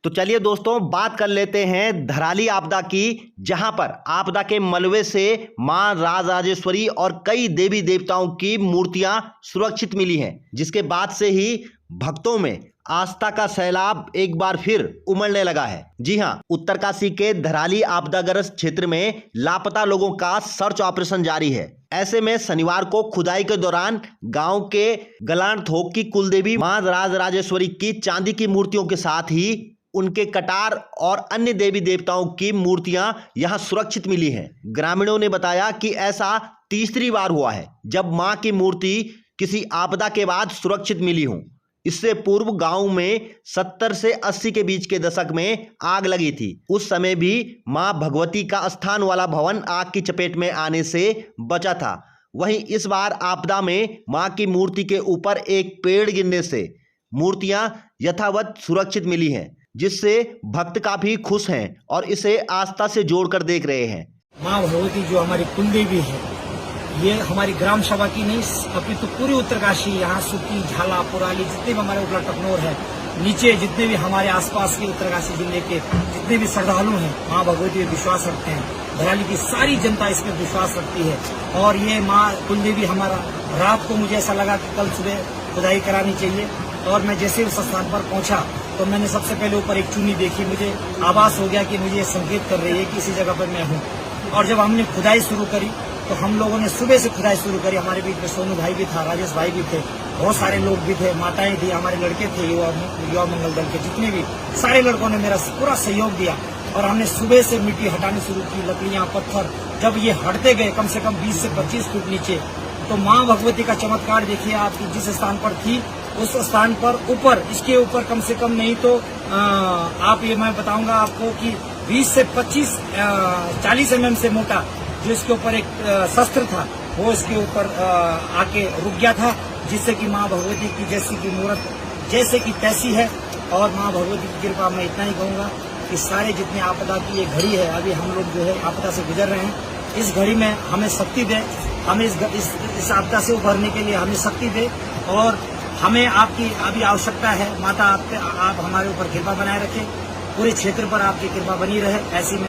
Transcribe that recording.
तो चलिए दोस्तों बात कर लेते हैं धराली आपदा की, जहां पर आपदा के मलबे से मां राजराजेश्वरी और कई देवी देवताओं की मूर्तियां सुरक्षित मिली हैं, जिसके बाद से ही भक्तों में आस्था का सैलाब एक बार फिर उमड़ने लगा है। जी हां, उत्तरकाशी के धराली आपदाग्रस्त क्षेत्र में लापता लोगों का सर्च ऑपरेशन जारी है। ऐसे में शनिवार को खुदाई के दौरान गांव के गलानथोक की कुलदेवी मां राजराजेश्वरी की चांदी की मूर्तियों के साथ ही उनके कटार और अन्य देवी देवताओं की मूर्तियां यहां सुरक्षित मिली हैं। ग्रामीणों ने बताया कि ऐसा तीसरी बार हुआ है जब मां की मूर्ति किसी आपदा के बाद सुरक्षित मिली हो। इससे पूर्व गांव में 70 से 80 के बीच के दशक में आग लगी थी। उस समय भी मां भगवती का स्थान वाला भवन आग की चपेट में आने से बचा था। वहीं इस बार आपदा में मां की मूर्ति के ऊपर एक पेड़ गिरने से मूर्तियां यथावत सुरक्षित मिली हैं, जिससे भक्त काफी खुश हैं और इसे आस्था से जोड़कर देख रहे हैं। माँ भगवती जो हमारी कुलदेवी है, ये हमारी ग्राम सभा की नहीं अपितु पूरी उत्तरकाशी, यहाँ सुकी, झाला, पुराली, जितने भी हमारे उपला टकनौर है, नीचे जितने भी हमारे आसपास के उत्तरकाशी जिले के जितने भी श्रद्धालु हैं, माँ भगवती में विश्वास रखते हैं। धराली की सारी जनता इसमें विश्वास रखती है। और ये माँ कुलदेवी हमारा, रात को मुझे ऐसा लगा कि कल सुबह खुदाई करानी चाहिए, और मैं जैसे उस स्थान पर पहुंचा तो मैंने सबसे पहले ऊपर एक चुन्नी देखी। मुझे आभास हो गया कि मुझे ये संकेत कर रही है कि इसी जगह पर मैं हूँ। और जब हमने खुदाई शुरू करी तो हम लोगों ने सुबह से खुदाई शुरू करी। हमारे बीच में सोनू भाई भी था, राजेश भाई भी थे, बहुत सारे लोग भी थे, माताएं थी, हमारे लड़के थे, युवा मंगल दल के जितने भी सारे लड़कों ने मेरा पूरा सहयोग दिया। और हमने सुबह से मिट्टी हटानी शुरू की, लकड़ियां, पत्थर। जब ये हटते गए कम से कम 20 से 25 फुट नीचे, तो माँ भगवती का चमत्कार देखिए। आपकी जिस स्थान पर थी उस स्थान पर ऊपर, इसके ऊपर कम से कम नहीं तो आप ये मैं बताऊंगा आपको कि 20 से 40 mm से मोटा जो इसके ऊपर एक शस्त्र था, वो इसके ऊपर आके रुक गया था, जिससे कि माँ भगवती की जैसी की मूर्त जैसे की तैसी है। और माँ भगवती की कृपा मैं इतना ही कहूंगा कि सारे जितने आपदा की ये घड़ी है, अभी हम लोग जो है आपदा से गुजर रहे हैं, इस घड़ी में हमें शक्ति दे, हमें इस आपदा से उभरने के लिए हमें शक्ति दे। और हमें आपकी अभी आवश्यकता है। माता आप हमारे ऊपर कृपा बनाए रखें, पूरे क्षेत्र पर आपकी कृपा बनी रहे। ऐसी में